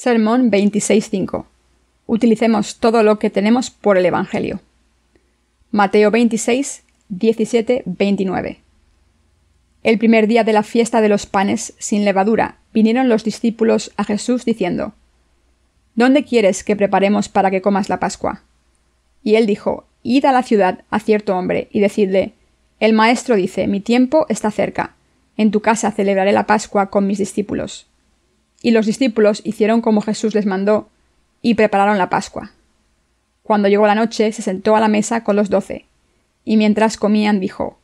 Sermón 26.5. Utilicemos todo lo que tenemos por el Evangelio. Mateo 26, 17, 29. El primer día de la fiesta de los panes sin levadura, vinieron los discípulos a Jesús diciendo: ¿Dónde quieres que preparemos para que comas la Pascua? Y él dijo: Id a la ciudad a cierto hombre y decidle: El maestro dice, mi tiempo está cerca. En tu casa celebraré la Pascua con mis discípulos. Y los discípulos hicieron como Jesús les mandó, y prepararon la Pascua. Cuando llegó la noche, se sentó a la mesa con los 12, y mientras comían dijo: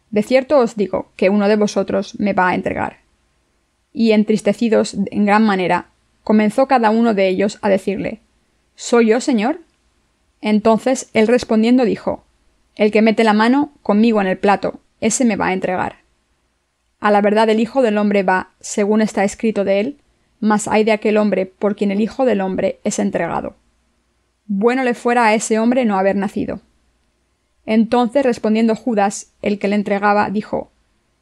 De cierto os digo que uno de vosotros me va a entregar. Y entristecidos en gran manera, comenzó cada uno de ellos a decirle: ¿Soy yo, Señor? Entonces él respondiendo dijo: El que mete la mano conmigo en el plato, ese me va a entregar. A la verdad el Hijo del Hombre va, según está escrito de él, mas hay de aquel hombre por quien el Hijo del Hombre es entregado. Bueno le fuera a ese hombre no haber nacido. Entonces respondiendo Judas, el que le entregaba, dijo: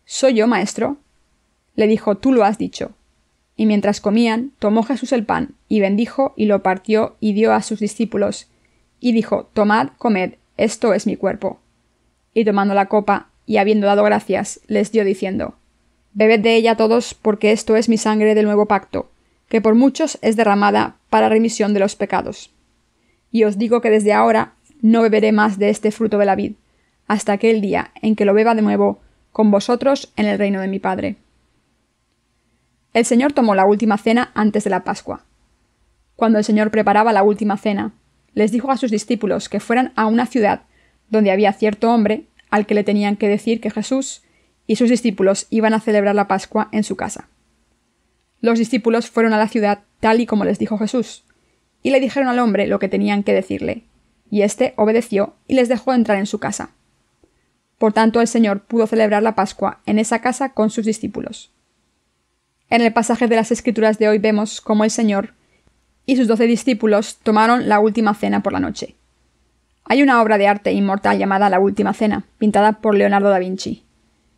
¿Soy yo, maestro? Le dijo: Tú lo has dicho. Y mientras comían, tomó Jesús el pan, y bendijo, y lo partió, y dio a sus discípulos, y dijo: Tomad, comed, esto es mi cuerpo. Y tomando la copa, y habiendo dado gracias, les dio diciendo: Bebed de ella todos, porque esto es mi sangre del nuevo pacto, que por muchos es derramada para remisión de los pecados. Y os digo que desde ahora no beberé más de este fruto de la vid, hasta aquel día en que lo beba de nuevo con vosotros en el reino de mi Padre. El Señor tomó la última cena antes de la Pascua. Cuando el Señor preparaba la última cena, les dijo a sus discípulos que fueran a una ciudad donde había cierto hombre al que le tenían que decir que Jesús y sus discípulos iban a celebrar la Pascua en su casa. Los discípulos fueron a la ciudad tal y como les dijo Jesús, y le dijeron al hombre lo que tenían que decirle, y éste obedeció y les dejó entrar en su casa. Por tanto, el Señor pudo celebrar la Pascua en esa casa con sus discípulos. En el pasaje de las Escrituras de hoy vemos cómo el Señor y sus 12 discípulos tomaron la última cena por la noche. Hay una obra de arte inmortal llamada La Última Cena, pintada por Leonardo da Vinci.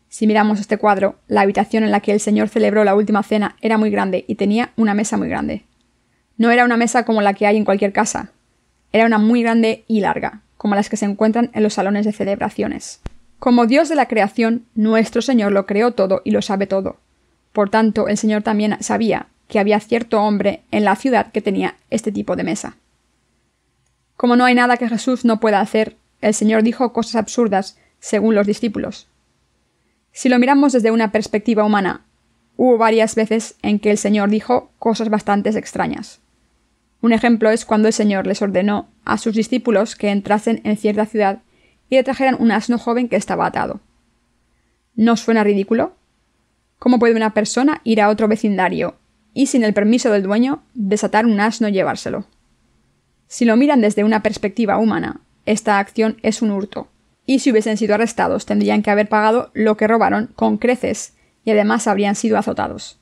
Si miramos este cuadro, la habitación en la que el Señor celebró la última cena era muy grande y tenía una mesa muy grande. No era una mesa como la que hay en cualquier casa. Era una muy grande y larga, como las que se encuentran en los salones de celebraciones. Como Dios de la creación, nuestro Señor lo creó todo y lo sabe todo. Por tanto, el Señor también sabía que había cierto hombre en la ciudad que tenía este tipo de mesa. Como no hay nada que Jesús no pueda hacer, el Señor dijo cosas absurdas según los discípulos. Si lo miramos desde una perspectiva humana, hubo varias veces en que el Señor dijo cosas bastante extrañas. Un ejemplo es cuando el Señor les ordenó a sus discípulos que entrasen en cierta ciudad y le trajeran un asno joven que estaba atado. ¿No suena ridículo? ¿Cómo puede una persona ir a otro vecindario y, sin el permiso del dueño, desatar un asno y llevárselo? Si lo miran desde una perspectiva humana, esta acción es un hurto, y si hubiesen sido arrestados tendrían que haber pagado lo que robaron con creces y además habrían sido azotados.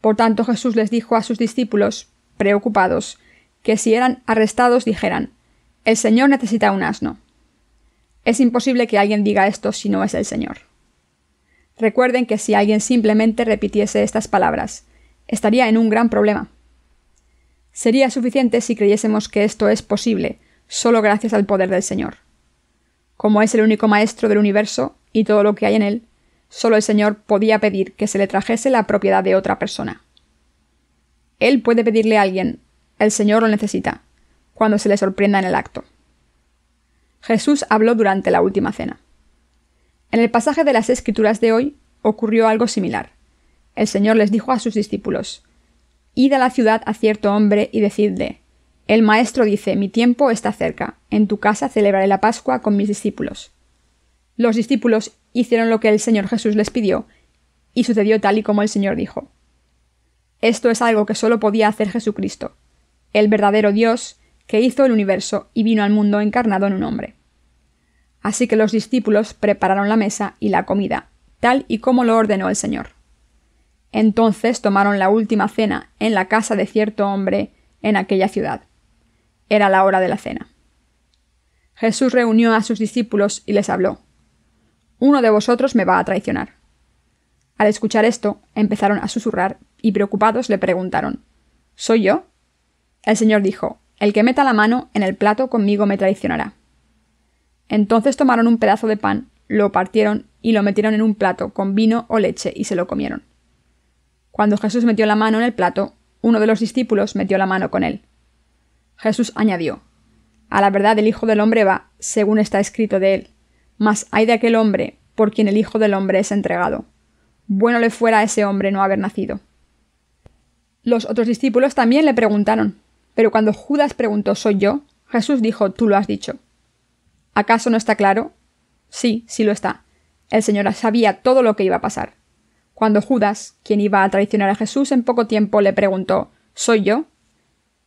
Por tanto, Jesús les dijo a sus discípulos, preocupados, que si eran arrestados dijeran: «El Señor necesita un asno». Es imposible que alguien diga esto si no es el Señor. Recuerden que si alguien simplemente repitiese estas palabras, estaría en un gran problema. Sería suficiente si creyésemos que esto es posible, solo gracias al poder del Señor. Como es el único maestro del universo y todo lo que hay en él, solo el Señor podía pedir que se le trajese la propiedad de otra persona. Él puede pedirle a alguien: el Señor lo necesita, cuando se le sorprenda en el acto. Jesús habló durante la última cena. En el pasaje de las Escrituras de hoy ocurrió algo similar. El Señor les dijo a sus discípulos: Id a la ciudad a cierto hombre y decidle: El maestro dice, mi tiempo está cerca, en tu casa celebraré la Pascua con mis discípulos. Los discípulos hicieron lo que el Señor Jesús les pidió, y sucedió tal y como el Señor dijo. Esto es algo que solo podía hacer Jesucristo, el verdadero Dios que hizo el universo y vino al mundo encarnado en un hombre. Así que los discípulos prepararon la mesa y la comida, tal y como lo ordenó el Señor. Entonces tomaron la última cena en la casa de cierto hombre en aquella ciudad. Era la hora de la cena. Jesús reunió a sus discípulos y les habló: «Uno de vosotros me va a traicionar». Al escuchar esto, empezaron a susurrar y preocupados le preguntaron: ¿soy yo? El Señor dijo: el que meta la mano en el plato conmigo me traicionará. Entonces tomaron un pedazo de pan, lo partieron y lo metieron en un plato con vino o leche y se lo comieron. Cuando Jesús metió la mano en el plato, uno de los discípulos metió la mano con él. Jesús añadió: a la verdad el Hijo del Hombre va, según está escrito de él, mas ay de aquel hombre por quien el Hijo del Hombre es entregado. Bueno le fuera a ese hombre no haber nacido. Los otros discípulos también le preguntaron, pero cuando Judas preguntó: ¿soy yo?, Jesús dijo: tú lo has dicho. ¿Acaso no está claro? Sí, sí lo está. El Señor sabía todo lo que iba a pasar. Cuando Judas, quien iba a traicionar a Jesús en poco tiempo, le preguntó: ¿soy yo?,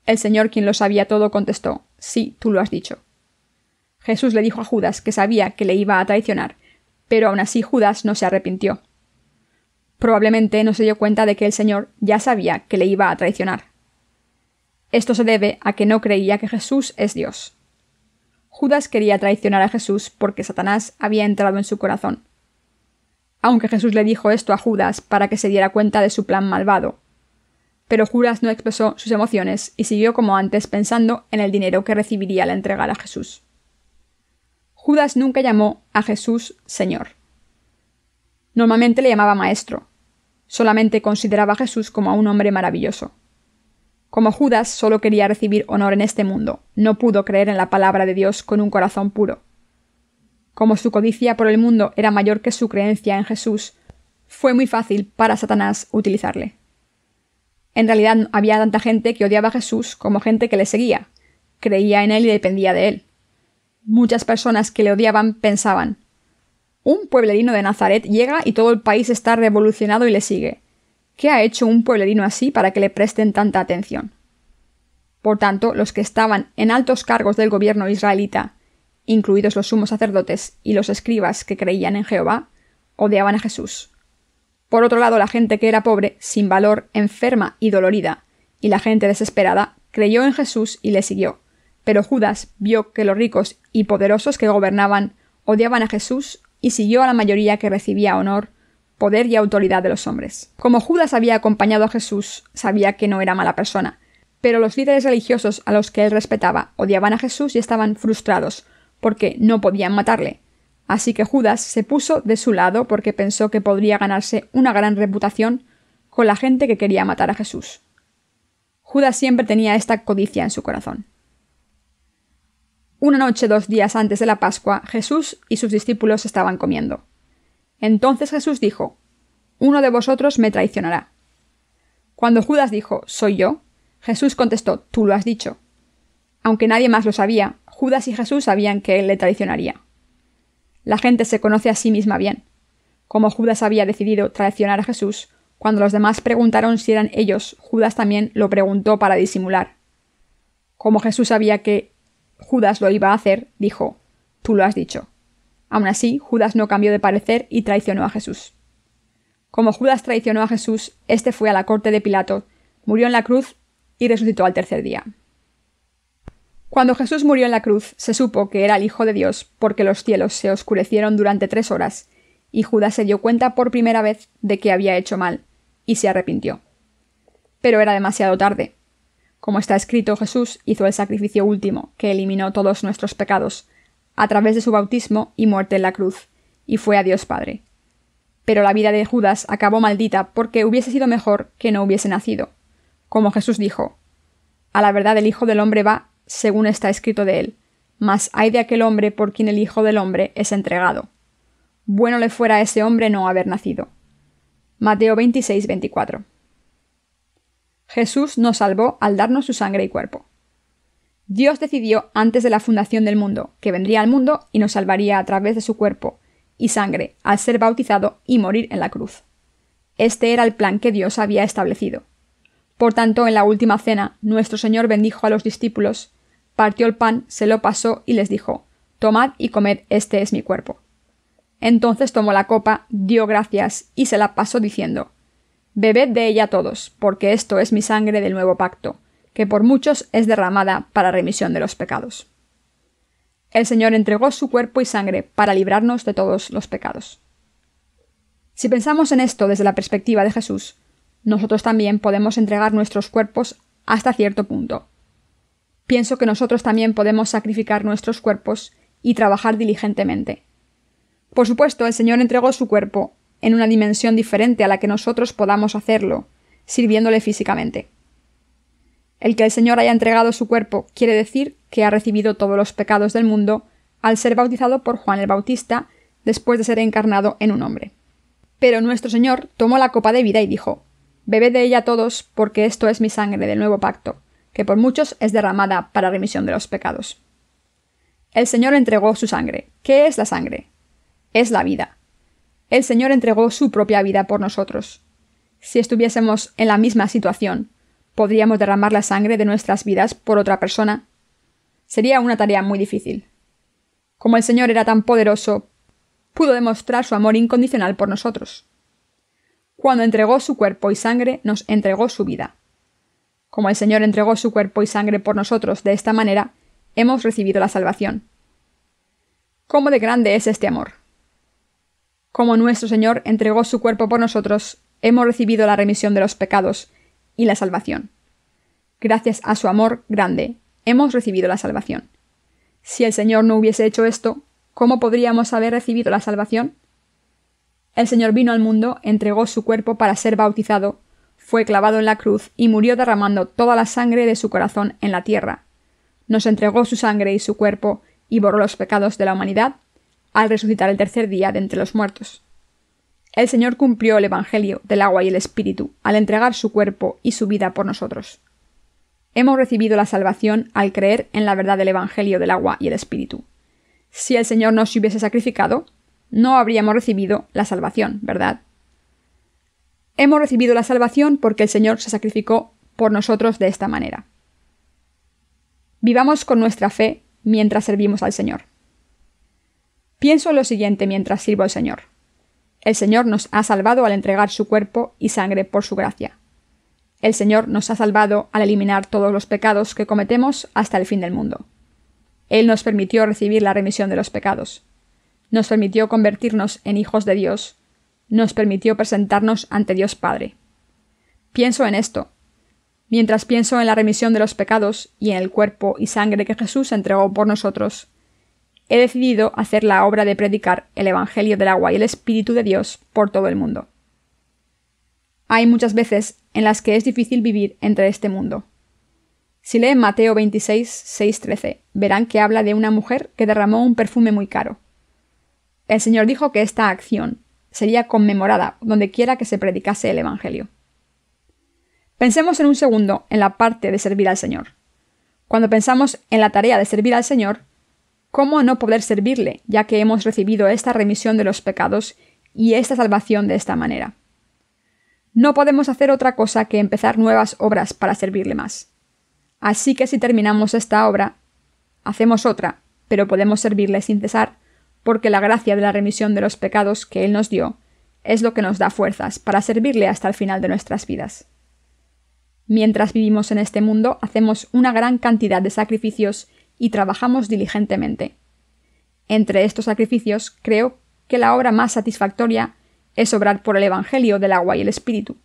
el Señor, quien lo sabía todo, contestó: sí, tú lo has dicho. Jesús le dijo a Judas que sabía que le iba a traicionar, pero aún así Judas no se arrepintió. Probablemente no se dio cuenta de que el Señor ya sabía que le iba a traicionar. Esto se debe a que no creía que Jesús es Dios. Judas quería traicionar a Jesús porque Satanás había entrado en su corazón. Aunque Jesús le dijo esto a Judas para que se diera cuenta de su plan malvado. Pero Judas no expresó sus emociones y siguió como antes pensando en el dinero que recibiría al entregar a Jesús. Judas nunca llamó a Jesús Señor. Normalmente le llamaba Maestro. Solamente consideraba a Jesús como a un hombre maravilloso. Como Judas solo quería recibir honor en este mundo, no pudo creer en la palabra de Dios con un corazón puro. Como su codicia por el mundo era mayor que su creencia en Jesús, fue muy fácil para Satanás utilizarle. En realidad había tanta gente que odiaba a Jesús como gente que le seguía, creía en él y dependía de él. Muchas personas que le odiaban pensaban: un pueblerino de Nazaret llega y todo el país está revolucionado y le sigue. ¿Qué ha hecho un pueblerino así para que le presten tanta atención? Por tanto, los que estaban en altos cargos del gobierno israelita, incluidos los sumos sacerdotes y los escribas que creían en Jehová, odiaban a Jesús. Por otro lado, la gente que era pobre, sin valor, enferma y dolorida, y la gente desesperada, creyó en Jesús y le siguió. Pero Judas vio que los ricos y poderosos que gobernaban odiaban a Jesús y siguió a la mayoría que recibía honor, poder y autoridad de los hombres. Como Judas había acompañado a Jesús, sabía que no era mala persona, pero los líderes religiosos a los que él respetaba odiaban a Jesús y estaban frustrados, porque no podían matarle. Así que Judas se puso de su lado porque pensó que podría ganarse una gran reputación con la gente que quería matar a Jesús. Judas siempre tenía esta codicia en su corazón. Una noche 2 días antes de la Pascua, Jesús y sus discípulos estaban comiendo. Entonces Jesús dijo: uno de vosotros me traicionará. Cuando Judas dijo: ¿soy yo?, Jesús contestó: tú lo has dicho. Aunque nadie más lo sabía, Judas y Jesús sabían que él le traicionaría. La gente se conoce a sí misma bien. Como Judas había decidido traicionar a Jesús, cuando los demás preguntaron si eran ellos, Judas también lo preguntó para disimular. Como Jesús sabía que Judas lo iba a hacer, dijo: tú lo has dicho. Aún así, Judas no cambió de parecer y traicionó a Jesús. Como Judas traicionó a Jesús, éste fue a la corte de Pilato, murió en la cruz y resucitó al tercer día. Cuando Jesús murió en la cruz, se supo que era el Hijo de Dios porque los cielos se oscurecieron durante 3 horas, y Judas se dio cuenta por primera vez de que había hecho mal, y se arrepintió. Pero era demasiado tarde. Como está escrito, Jesús hizo el sacrificio último, que eliminó todos nuestros pecados, a través de su bautismo y muerte en la cruz, y fue a Dios Padre. Pero la vida de Judas acabó maldita porque hubiese sido mejor que no hubiese nacido. Como Jesús dijo: a la verdad el Hijo del Hombre va, según está escrito de él, mas ay de aquel hombre por quien el Hijo del Hombre es entregado. Bueno le fuera a ese hombre no haber nacido. Mateo 26, 24. Jesús nos salvó al darnos su sangre y cuerpo. Dios decidió antes de la fundación del mundo que vendría al mundo y nos salvaría a través de su cuerpo y sangre al ser bautizado y morir en la cruz. Este era el plan que Dios había establecido. Por tanto, en la última cena, nuestro Señor bendijo a los discípulos, partió el pan, se lo pasó y les dijo: tomad y comed, este es mi cuerpo. Entonces tomó la copa, dio gracias y se la pasó diciendo: bebed de ella todos, porque esto es mi sangre del nuevo pacto, que por muchos es derramada para remisión de los pecados. El Señor entregó su cuerpo y sangre para librarnos de todos los pecados. Si pensamos en esto desde la perspectiva de Jesús, nosotros también podemos entregar nuestros cuerpos hasta cierto punto. Pienso que nosotros también podemos sacrificar nuestros cuerpos y trabajar diligentemente. Por supuesto, el Señor entregó su cuerpo en una dimensión diferente a la que nosotros podamos hacerlo, sirviéndole físicamente. El que el Señor haya entregado su cuerpo quiere decir que ha recibido todos los pecados del mundo al ser bautizado por Juan el Bautista después de ser encarnado en un hombre. Pero nuestro Señor tomó la copa de vida y dijo: «Bebed de ella todos, porque esto es mi sangre del nuevo pacto, que por muchos es derramada para remisión de los pecados». El Señor entregó su sangre. ¿Qué es la sangre? Es la vida. El Señor entregó su propia vida por nosotros. Si estuviésemos en la misma situación, ¿podríamos derramar la sangre de nuestras vidas por otra persona? Sería una tarea muy difícil. Como el Señor era tan poderoso, pudo demostrar su amor incondicional por nosotros. Cuando entregó su cuerpo y sangre, nos entregó su vida. Como el Señor entregó su cuerpo y sangre por nosotros de esta manera, hemos recibido la salvación. ¿Cómo de grande es este amor? Como nuestro Señor entregó su cuerpo por nosotros, hemos recibido la remisión de los pecados y la salvación. Gracias a su amor grande, hemos recibido la salvación. Si el Señor no hubiese hecho esto, ¿cómo podríamos haber recibido la salvación? El Señor vino al mundo, entregó su cuerpo para ser bautizado, fue clavado en la cruz y murió derramando toda la sangre de su corazón en la tierra. Nos entregó su sangre y su cuerpo y borró los pecados de la humanidad al resucitar el tercer día de entre los muertos. El Señor cumplió el Evangelio del agua y el Espíritu al entregar su cuerpo y su vida por nosotros. Hemos recibido la salvación al creer en la verdad del Evangelio del agua y el Espíritu. Si el Señor no se hubiese sacrificado, no habríamos recibido la salvación, ¿verdad? Hemos recibido la salvación porque el Señor se sacrificó por nosotros de esta manera. Vivamos con nuestra fe mientras servimos al Señor. Pienso en lo siguiente mientras sirvo al Señor. El Señor nos ha salvado al entregar su cuerpo y sangre por su gracia. El Señor nos ha salvado al eliminar todos los pecados que cometemos hasta el fin del mundo. Él nos permitió recibir la remisión de los pecados. Nos permitió convertirnos en hijos de Dios. Nos permitió presentarnos ante Dios Padre. Pienso en esto. Mientras pienso en la remisión de los pecados y en el cuerpo y sangre que Jesús entregó por nosotros, he decidido hacer la obra de predicar el Evangelio del agua y el Espíritu de Dios por todo el mundo. Hay muchas veces en las que es difícil vivir entre este mundo. Si leen Mateo 26, 6-13, verán que habla de una mujer que derramó un perfume muy caro. El Señor dijo que esta acción sería conmemorada donde quiera que se predicase el Evangelio. Pensemos en un segundo en la parte de servir al Señor. Cuando pensamos en la tarea de servir al Señor, ¿cómo no poder servirle, ya que hemos recibido esta remisión de los pecados y esta salvación de esta manera? No podemos hacer otra cosa que empezar nuevas obras para servirle más. Así que si terminamos esta obra, hacemos otra, pero podemos servirle sin cesar, porque la gracia de la remisión de los pecados que Él nos dio es lo que nos da fuerzas para servirle hasta el final de nuestras vidas. Mientras vivimos en este mundo, hacemos una gran cantidad de sacrificios y trabajamos diligentemente. Entre estos sacrificios, creo que la obra más satisfactoria es obrar por el Evangelio del agua y el Espíritu.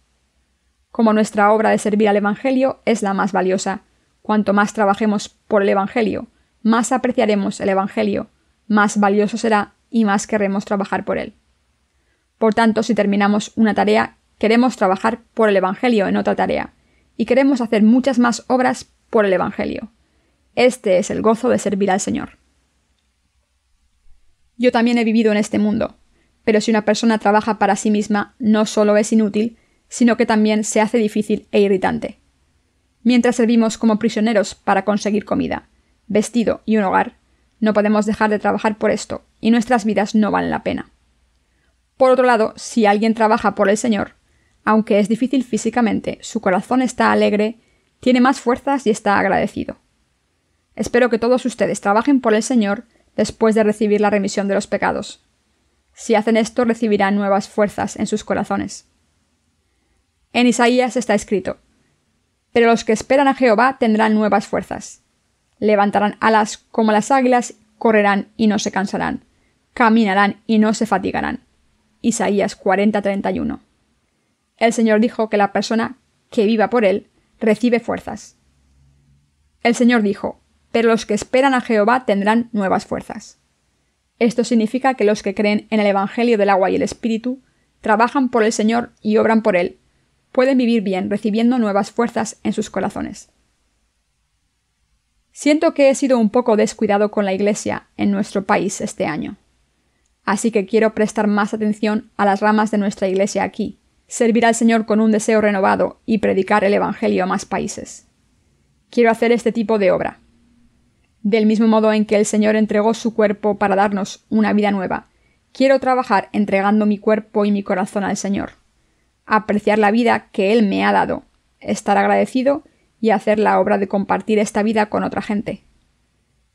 Como nuestra obra de servir al Evangelio es la más valiosa, cuanto más trabajemos por el Evangelio, más apreciaremos el Evangelio, más valioso será y más querremos trabajar por él. Por tanto, si terminamos una tarea, queremos trabajar por el Evangelio en otra tarea, y queremos hacer muchas más obras por el Evangelio. Este es el gozo de servir al Señor. Yo también he vivido en este mundo, pero si una persona trabaja para sí misma, no solo es inútil, sino que también se hace difícil e irritante. Mientras servimos como prisioneros para conseguir comida, vestido y un hogar, no podemos dejar de trabajar por esto, y nuestras vidas no valen la pena. Por otro lado, si alguien trabaja por el Señor, aunque es difícil físicamente, su corazón está alegre, tiene más fuerzas y está agradecido. Espero que todos ustedes trabajen por el Señor después de recibir la remisión de los pecados. Si hacen esto, recibirán nuevas fuerzas en sus corazones. En Isaías está escrito: «Pero los que esperan a Jehová tendrán nuevas fuerzas. Levantarán alas como las águilas, correrán y no se cansarán, caminarán y no se fatigarán». Isaías 40:31. El Señor dijo que la persona que viva por Él recibe fuerzas. El Señor dijo: pero los que esperan a Jehová tendrán nuevas fuerzas. Esto significa que los que creen en el Evangelio del agua y el Espíritu, trabajan por el Señor y obran por Él, pueden vivir bien recibiendo nuevas fuerzas en sus corazones. Siento que he sido un poco descuidado con la Iglesia en nuestro país este año. Así que quiero prestar más atención a las ramas de nuestra Iglesia aquí, servir al Señor con un deseo renovado y predicar el Evangelio a más países. Quiero hacer este tipo de obra. Del mismo modo en que el Señor entregó su cuerpo para darnos una vida nueva, quiero trabajar entregando mi cuerpo y mi corazón al Señor, apreciar la vida que Él me ha dado, estar agradecido y hacer la obra de compartir esta vida con otra gente.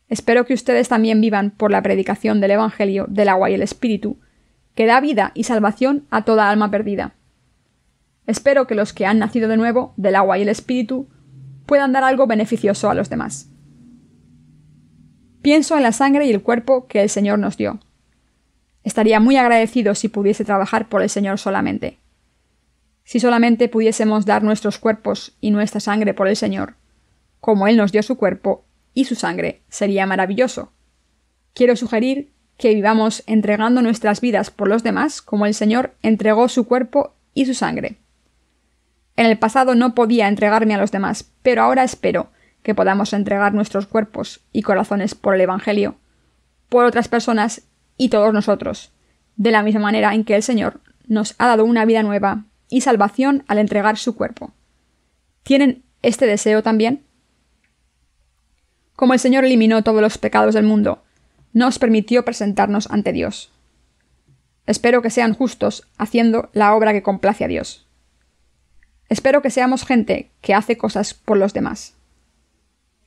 Espero que ustedes también vivan por la predicación del Evangelio del agua y el Espíritu, que da vida y salvación a toda alma perdida. Espero que los que han nacido de nuevo del agua y el Espíritu puedan dar algo beneficioso a los demás. Pienso en la sangre y el cuerpo que el Señor nos dio. Estaría muy agradecido si pudiese trabajar por el Señor solamente. Si solamente pudiésemos dar nuestros cuerpos y nuestra sangre por el Señor, como Él nos dio su cuerpo y su sangre, sería maravilloso. Quiero sugerir que vivamos entregando nuestras vidas por los demás como el Señor entregó su cuerpo y su sangre. En el pasado no podía entregarme a los demás, pero ahora espero que podamos entregar nuestros cuerpos y corazones por el Evangelio, por otras personas y todos nosotros, de la misma manera en que el Señor nos ha dado una vida nueva y salvación al entregar su cuerpo. ¿Tienen este deseo también? Como el Señor eliminó todos los pecados del mundo, nos permitió presentarnos ante Dios. Espero que sean justos haciendo la obra que complace a Dios. Espero que seamos gente que hace cosas por los demás.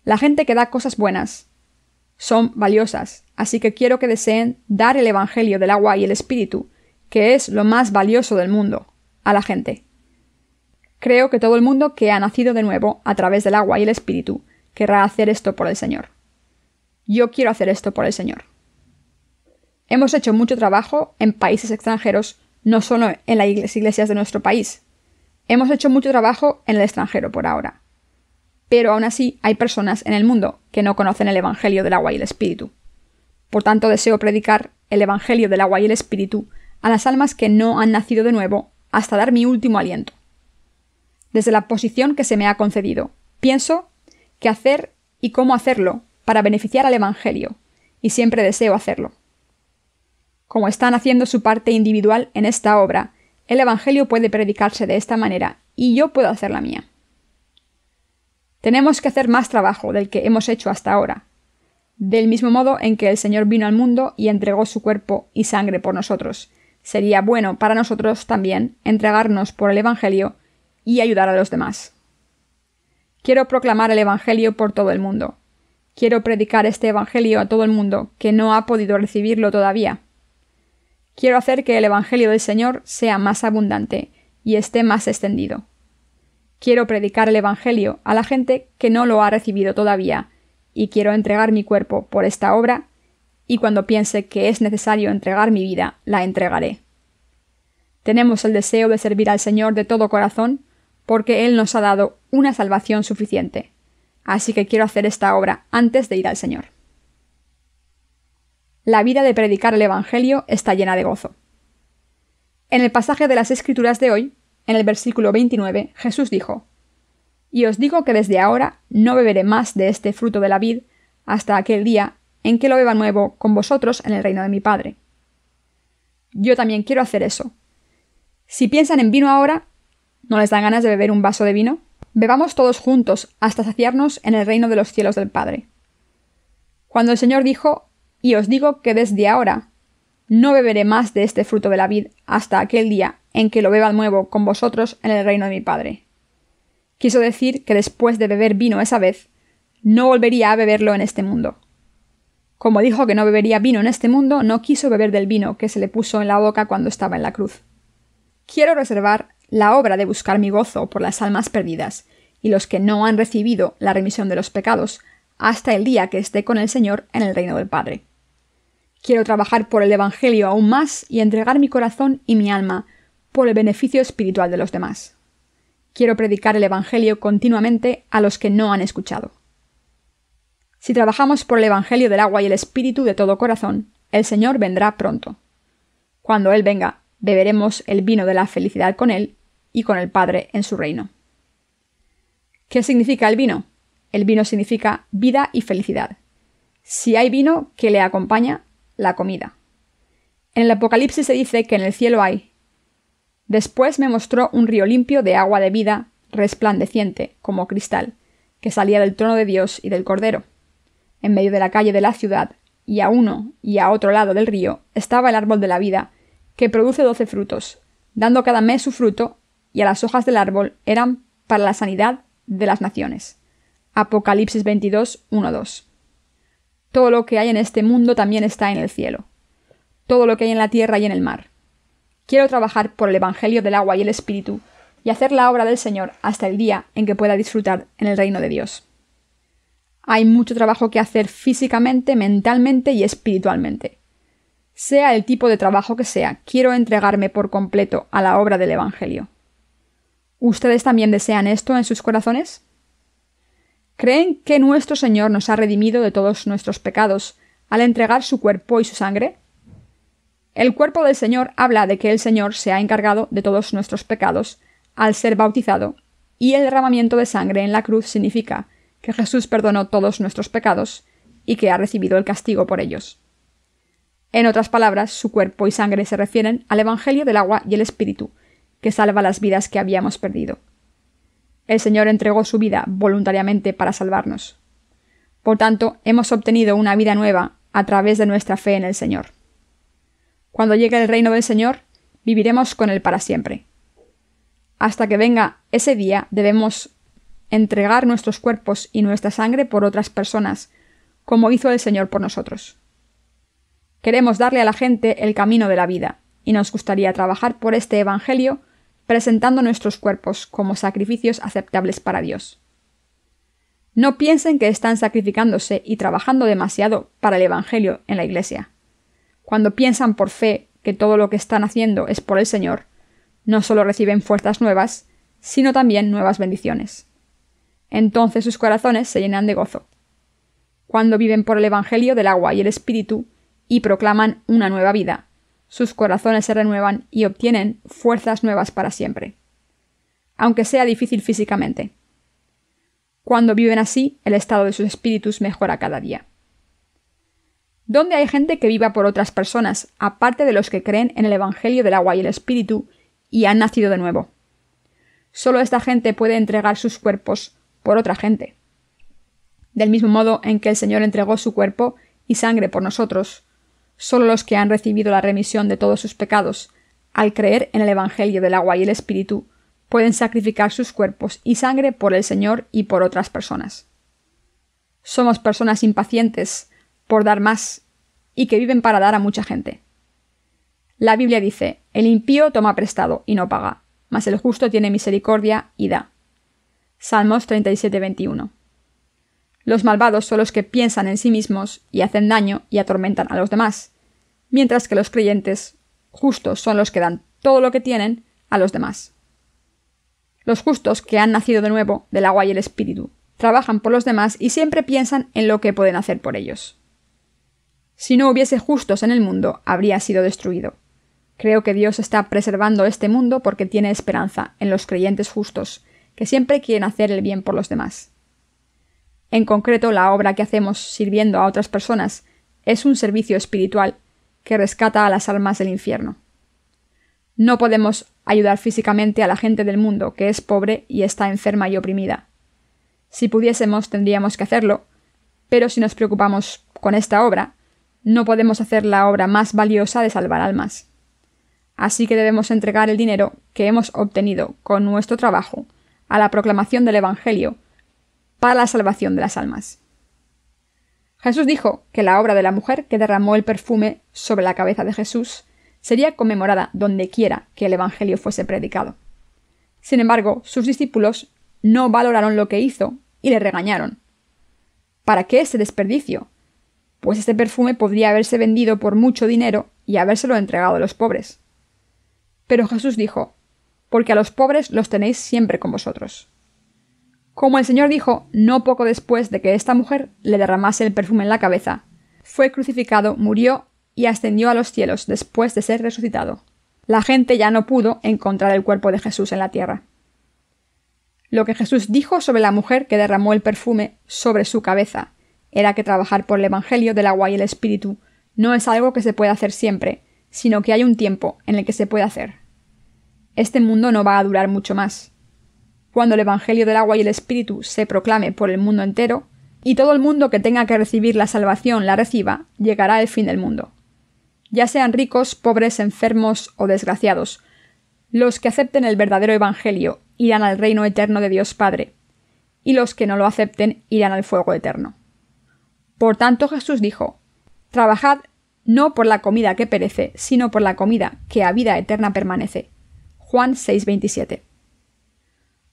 La gente que da cosas buenas son valiosas, así que quiero que deseen dar el Evangelio del agua y el Espíritu, que es lo más valioso del mundo, a la gente. Creo que todo el mundo que ha nacido de nuevo a través del agua y el Espíritu querrá hacer esto por el Señor. Yo quiero hacer esto por el Señor. Hemos hecho mucho trabajo en países extranjeros, no solo en las iglesias de nuestro país. Hemos hecho mucho trabajo en el extranjero por ahora. Pero aún así hay personas en el mundo que no conocen el Evangelio del agua y el Espíritu. Por tanto, deseo predicar el Evangelio del agua y el Espíritu a las almas que no han nacido de nuevo hasta dar mi último aliento. Desde la posición que se me ha concedido, pienso qué hacer y cómo hacerlo para beneficiar al Evangelio, y siempre deseo hacerlo. Como están haciendo su parte individual en esta obra, el Evangelio puede predicarse de esta manera y yo puedo hacer la mía. Tenemos que hacer más trabajo del que hemos hecho hasta ahora, del mismo modo en que el Señor vino al mundo y entregó su cuerpo y sangre por nosotros. Sería bueno para nosotros también entregarnos por el Evangelio y ayudar a los demás. Quiero proclamar el Evangelio por todo el mundo. Quiero predicar este Evangelio a todo el mundo que no ha podido recibirlo todavía. Quiero hacer que el Evangelio del Señor sea más abundante y esté más extendido. Quiero predicar el Evangelio a la gente que no lo ha recibido todavía, y quiero entregar mi cuerpo por esta obra, y cuando piense que es necesario entregar mi vida, la entregaré. Tenemos el deseo de servir al Señor de todo corazón, porque Él nos ha dado una salvación suficiente. Así que quiero hacer esta obra antes de ir al Señor. La vida de predicar el Evangelio está llena de gozo. En el pasaje de las Escrituras de hoy, en el versículo 29, Jesús dijo: «Y os digo que desde ahora no beberé más de este fruto de la vid hasta aquel día en que lo beba nuevo con vosotros en el reino de mi Padre». Yo también quiero hacer eso. Si piensan en vino ahora, ¿no les dan ganas de beber un vaso de vino? Bebamos todos juntos hasta saciarnos en el reino de los cielos del Padre. Cuando el Señor dijo: «Y os digo que desde ahora no beberé más de este fruto de la vid hasta aquel día en que lo beba nuevo con vosotros en el reino de mi Padre», quiso decir que después de beber vino esa vez, no volvería a beberlo en este mundo. Como dijo que no bebería vino en este mundo, no quiso beber del vino que se le puso en la boca cuando estaba en la cruz. Quiero reservar la obra de buscar mi gozo por las almas perdidas y los que no han recibido la remisión de los pecados hasta el día que esté con el Señor en el reino del Padre. Quiero trabajar por el Evangelio aún más y entregar mi corazón y mi alma por el beneficio espiritual de los demás. quiero predicar el Evangelio continuamente a los que no han escuchado. Si trabajamos por el Evangelio del agua y el Espíritu de todo corazón, el Señor vendrá pronto. Cuando Él venga, beberemos el vino de la felicidad con Él y con el Padre en su reino. ¿Qué significa el vino? El vino significa vida y felicidad. Si hay vino, ¿qué le acompaña? La comida. En el Apocalipsis se dice que en el cielo hay. Después me mostró un río limpio de agua de vida, resplandeciente, como cristal, que salía del trono de Dios y del Cordero. En medio de la calle de la ciudad, y a uno y a otro lado del río, estaba el árbol de la vida, que produce 12 frutos, dando cada mes su fruto, y a las hojas del árbol eran para la sanidad de las naciones. Apocalipsis 22, 1-2. Todo lo que hay en este mundo también está en el cielo. Todo lo que hay en la tierra y en el mar. Quiero trabajar por el Evangelio del agua y el Espíritu y hacer la obra del Señor hasta el día en que pueda disfrutar en el reino de Dios. Hay mucho trabajo que hacer físicamente, mentalmente y espiritualmente. Sea el tipo de trabajo que sea, quiero entregarme por completo a la obra del Evangelio. ¿Ustedes también desean esto en sus corazones? ¿Creen que nuestro Señor nos ha redimido de todos nuestros pecados al entregar su cuerpo y su sangre? El cuerpo del Señor habla de que el Señor se ha encargado de todos nuestros pecados al ser bautizado, y el derramamiento de sangre en la cruz significa que Jesús perdonó todos nuestros pecados y que ha recibido el castigo por ellos. En otras palabras, su cuerpo y sangre se refieren al Evangelio del agua y el Espíritu, que salva las vidas que habíamos perdido. El Señor entregó su vida voluntariamente para salvarnos. Por tanto, hemos obtenido una vida nueva a través de nuestra fe en el Señor. Cuando llegue el reino del Señor, viviremos con Él para siempre. Hasta que venga ese día, debemos entregar nuestros cuerpos y nuestra sangre por otras personas, como hizo el Señor por nosotros. Queremos darle a la gente el camino de la vida, y nos gustaría trabajar por este Evangelio presentando nuestros cuerpos como sacrificios aceptables para Dios. No piensen que están sacrificándose y trabajando demasiado para el Evangelio en la Iglesia. Cuando piensan por fe que todo lo que están haciendo es por el Señor, no solo reciben fuerzas nuevas, sino también nuevas bendiciones. Entonces sus corazones se llenan de gozo. Cuando viven por el Evangelio del agua y el Espíritu y proclaman una nueva vida, sus corazones se renuevan y obtienen fuerzas nuevas para siempre, aunque sea difícil físicamente. Cuando viven así, el estado de sus espíritus mejora cada día. ¿Dónde hay gente que viva por otras personas, aparte de los que creen en el Evangelio del agua y el Espíritu y han nacido de nuevo? Solo esta gente puede entregar sus cuerpos por otra gente. Del mismo modo en que el Señor entregó su cuerpo y sangre por nosotros, solo los que han recibido la remisión de todos sus pecados, al creer en el Evangelio del agua y el Espíritu, pueden sacrificar sus cuerpos y sangre por el Señor y por otras personas. Somos personas impacientes por dar más y que viven para dar a mucha gente. La Biblia dice: el impío toma prestado y no paga, mas el justo tiene misericordia y da. Salmos 37:21. Los malvados son los que piensan en sí mismos y hacen daño y atormentan a los demás, mientras que los creyentes justos son los que dan todo lo que tienen a los demás. Los justos que han nacido de nuevo del agua y el Espíritu trabajan por los demás y siempre piensan en lo que pueden hacer por ellos. Si no hubiese justos en el mundo, habría sido destruido. Creo que Dios está preservando este mundo porque tiene esperanza en los creyentes justos, que siempre quieren hacer el bien por los demás. En concreto, la obra que hacemos sirviendo a otras personas es un servicio espiritual que rescata a las almas del infierno. No podemos ayudar físicamente a la gente del mundo que es pobre y está enferma y oprimida. Si pudiésemos, tendríamos que hacerlo, pero si nos preocupamos con esta obra, no podemos hacer la obra más valiosa de salvar almas. Así que debemos entregar el dinero que hemos obtenido con nuestro trabajo a la proclamación del Evangelio para la salvación de las almas. Jesús dijo que la obra de la mujer que derramó el perfume sobre la cabeza de Jesús sería conmemorada donde quiera que el Evangelio fuese predicado. Sin embargo, sus discípulos no valoraron lo que hizo y le regañaron. ¿Para qué ese desperdicio? Pues este perfume podría haberse vendido por mucho dinero y habérselo entregado a los pobres. Pero Jesús dijo: porque a los pobres los tenéis siempre con vosotros. Como el Señor dijo no poco después de que esta mujer le derramase el perfume en la cabeza, fue crucificado, murió y ascendió a los cielos después de ser resucitado. La gente ya no pudo encontrar el cuerpo de Jesús en la tierra. Lo que Jesús dijo sobre la mujer que derramó el perfume sobre su cabeza era que trabajar por el Evangelio del agua y el Espíritu no es algo que se puede hacer siempre, sino que hay un tiempo en el que se puede hacer. Este mundo no va a durar mucho más. Cuando el Evangelio del agua y el Espíritu se proclame por el mundo entero, y todo el mundo que tenga que recibir la salvación la reciba, llegará el fin del mundo. Ya sean ricos, pobres, enfermos o desgraciados, los que acepten el verdadero Evangelio irán al reino eterno de Dios Padre, y los que no lo acepten irán al fuego eterno. Por tanto, Jesús dijo: «Trabajad no por la comida que perece, sino por la comida que a vida eterna permanece». Juan 6:27.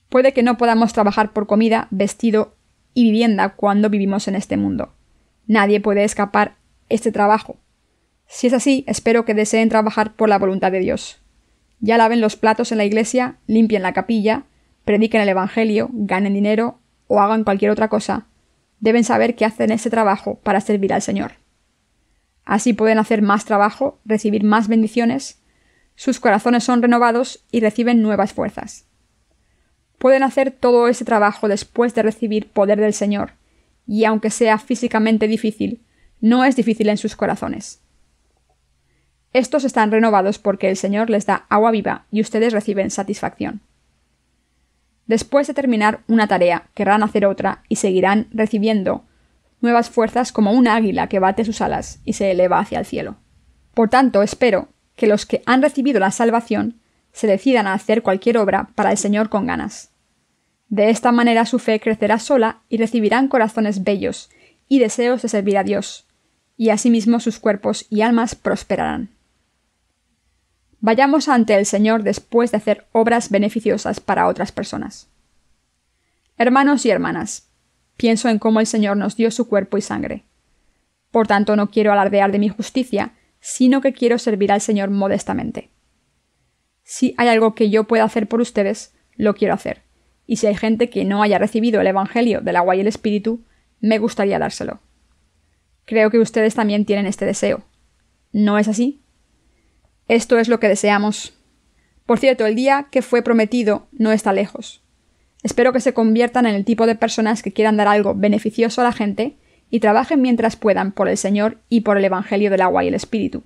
Puede que no podamos trabajar por comida, vestido y vivienda cuando vivimos en este mundo. Nadie puede escapar este trabajo. Si es así, espero que deseen trabajar por la voluntad de Dios. Ya laven los platos en la iglesia, limpien la capilla, prediquen el Evangelio, ganen dinero o hagan cualquier otra cosa. Deben saber que hacen ese trabajo para servir al Señor. Así pueden hacer más trabajo, recibir más bendiciones, sus corazones son renovados y reciben nuevas fuerzas. Pueden hacer todo ese trabajo después de recibir poder del Señor, y aunque sea físicamente difícil, no es difícil en sus corazones. Estos están renovados porque el Señor les da agua viva y ustedes reciben satisfacción. Después de terminar una tarea, querrán hacer otra y seguirán recibiendo nuevas fuerzas como un águila que bate sus alas y se eleva hacia el cielo. Por tanto, espero que los que han recibido la salvación se decidan a hacer cualquier obra para el Señor con ganas. De esta manera su fe crecerá sola y recibirán corazones bellos y deseos de servir a Dios, y asimismo sus cuerpos y almas prosperarán. Vayamos ante el Señor después de hacer obras beneficiosas para otras personas. Hermanos y hermanas, pienso en cómo el Señor nos dio su cuerpo y sangre. Por tanto, no quiero alardear de mi justicia, sino que quiero servir al Señor modestamente. Si hay algo que yo pueda hacer por ustedes, lo quiero hacer. Y si hay gente que no haya recibido el Evangelio del agua y el Espíritu, me gustaría dárselo. Creo que ustedes también tienen este deseo. ¿No es así? Esto es lo que deseamos. Por cierto, el día que fue prometido no está lejos. Espero que se conviertan en el tipo de personas que quieran dar algo beneficioso a la gente y trabajen mientras puedan por el Señor y por el Evangelio del agua y el Espíritu.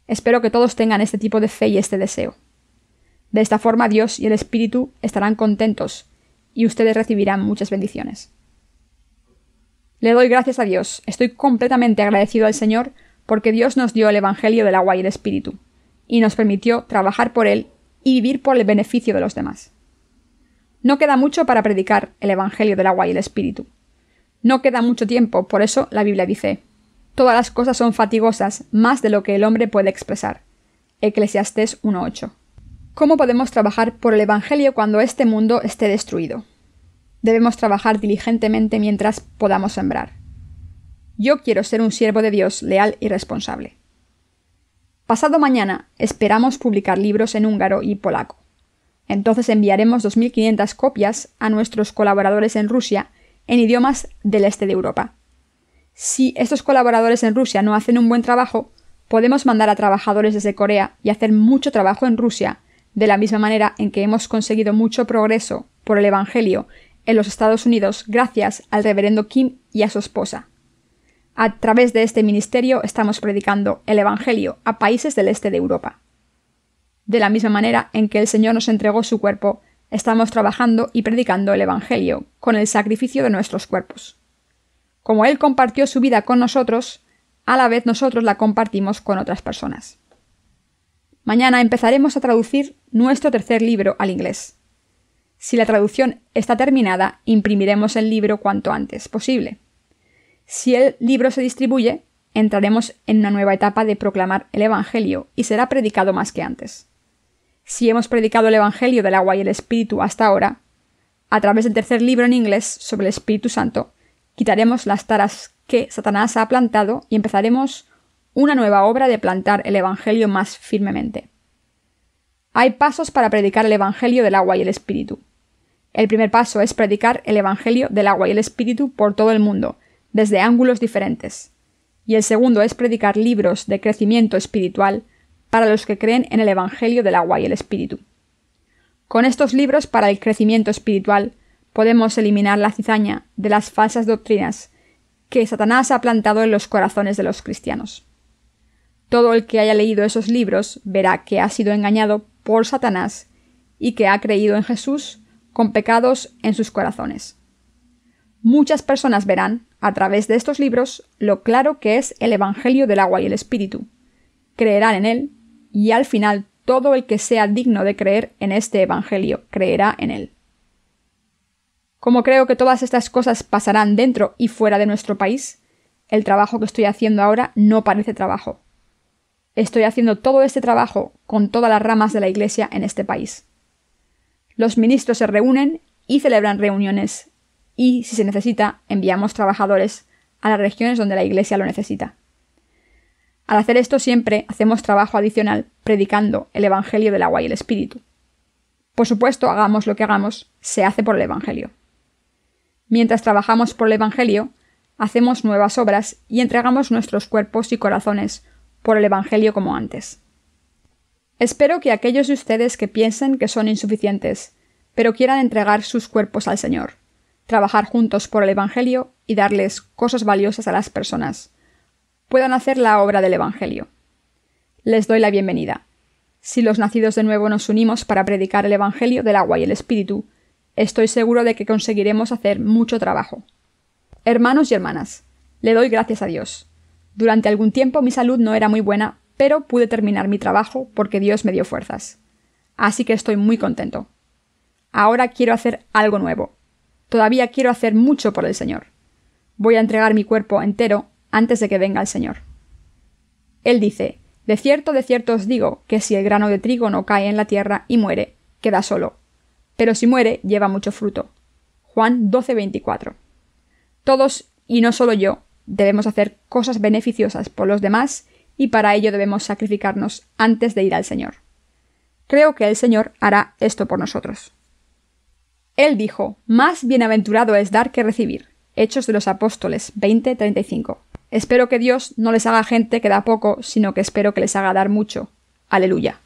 Espero que todos tengan este tipo de fe y este deseo. De esta forma Dios y el Espíritu estarán contentos y ustedes recibirán muchas bendiciones. Le doy gracias a Dios. Estoy completamente agradecido al Señor porque Dios nos dio el Evangelio del agua y el Espíritu y nos permitió trabajar por él y vivir por el beneficio de los demás. No queda mucho para predicar el Evangelio del agua y el Espíritu. No queda mucho tiempo, por eso la Biblia dice: «Todas las cosas son fatigosas, más de lo que el hombre puede expresar». Eclesiastés 1:8. ¿Cómo podemos trabajar por el Evangelio cuando este mundo esté destruido? Debemos trabajar diligentemente mientras podamos sembrar. Yo quiero ser un siervo de Dios leal y responsable. Pasado mañana esperamos publicar libros en húngaro y polaco. Entonces enviaremos 2.500 copias a nuestros colaboradores en Rusia en idiomas del este de Europa. Si estos colaboradores en Rusia no hacen un buen trabajo, podemos mandar a trabajadores desde Corea y hacer mucho trabajo en Rusia, de la misma manera en que hemos conseguido mucho progreso por el Evangelio en los Estados Unidos gracias al reverendo Kim y a su esposa. A través de este ministerio estamos predicando el Evangelio a países del este de Europa. De la misma manera en que el Señor nos entregó su cuerpo, estamos trabajando y predicando el Evangelio con el sacrificio de nuestros cuerpos. Como Él compartió su vida con nosotros, a la vez nosotros la compartimos con otras personas. Mañana empezaremos a traducir nuestro tercer libro al inglés. Si la traducción está terminada, imprimiremos el libro cuanto antes posible. Si el libro se distribuye, entraremos en una nueva etapa de proclamar el Evangelio y será predicado más que antes. Si hemos predicado el Evangelio del agua y el Espíritu hasta ahora, a través del tercer libro en inglés sobre el Espíritu Santo, quitaremos las taras que Satanás ha plantado y empezaremos una nueva obra de plantar el Evangelio más firmemente. Hay pasos para predicar el Evangelio del agua y el Espíritu. El primer paso es predicar el Evangelio del agua y el Espíritu por todo el mundo, desde ángulos diferentes. Y el segundo es predicar libros de crecimiento espiritual para los que creen en el Evangelio del agua y el Espíritu. Con estos libros para el crecimiento espiritual podemos eliminar la cizaña de las falsas doctrinas que Satanás ha plantado en los corazones de los cristianos. Todo el que haya leído esos libros verá que ha sido engañado por Satanás y que ha creído en Jesús con pecados en sus corazones. Muchas personas verán, a través de estos libros, lo claro que es el Evangelio del agua y el Espíritu. Creerán en él, y al final todo el que sea digno de creer en este Evangelio creerá en él. Como creo que todas estas cosas pasarán dentro y fuera de nuestro país, el trabajo que estoy haciendo ahora no parece trabajo. Estoy haciendo todo este trabajo con todas las ramas de la Iglesia en este país. Los ministros se reúnen y celebran reuniones, y, si se necesita, enviamos trabajadores a las regiones donde la Iglesia lo necesita. Al hacer esto siempre hacemos trabajo adicional predicando el Evangelio del agua y el Espíritu. Por supuesto, hagamos lo que hagamos, se hace por el Evangelio. Mientras trabajamos por el Evangelio, hacemos nuevas obras y entregamos nuestros cuerpos y corazones por el Evangelio como antes. Espero que aquellos de ustedes que piensen que son insuficientes, pero quieran entregar sus cuerpos al Señor, trabajar juntos por el Evangelio y darles cosas valiosas a las personas, puedan hacer la obra del Evangelio. Les doy la bienvenida. Si los nacidos de nuevo nos unimos para predicar el Evangelio del agua y el Espíritu, estoy seguro de que conseguiremos hacer mucho trabajo. Hermanos y hermanas, le doy gracias a Dios. Durante algún tiempo mi salud no era muy buena, pero pude terminar mi trabajo porque Dios me dio fuerzas. Así que estoy muy contento. Ahora quiero hacer algo nuevo. Todavía quiero hacer mucho por el Señor. Voy a entregar mi cuerpo entero antes de que venga el Señor. Él dice: de cierto os digo, que si el grano de trigo no cae en la tierra y muere, queda solo. Pero si muere, lleva mucho fruto. Juan 12:24. Todos, y no solo yo, debemos hacer cosas beneficiosas por los demás y para ello debemos sacrificarnos antes de ir al Señor. Creo que el Señor hará esto por nosotros. Él dijo: más bienaventurado es dar que recibir. Hechos de los Apóstoles 20:35. Espero que Dios no les haga gente que da poco, sino que espero que les haga dar mucho. Aleluya.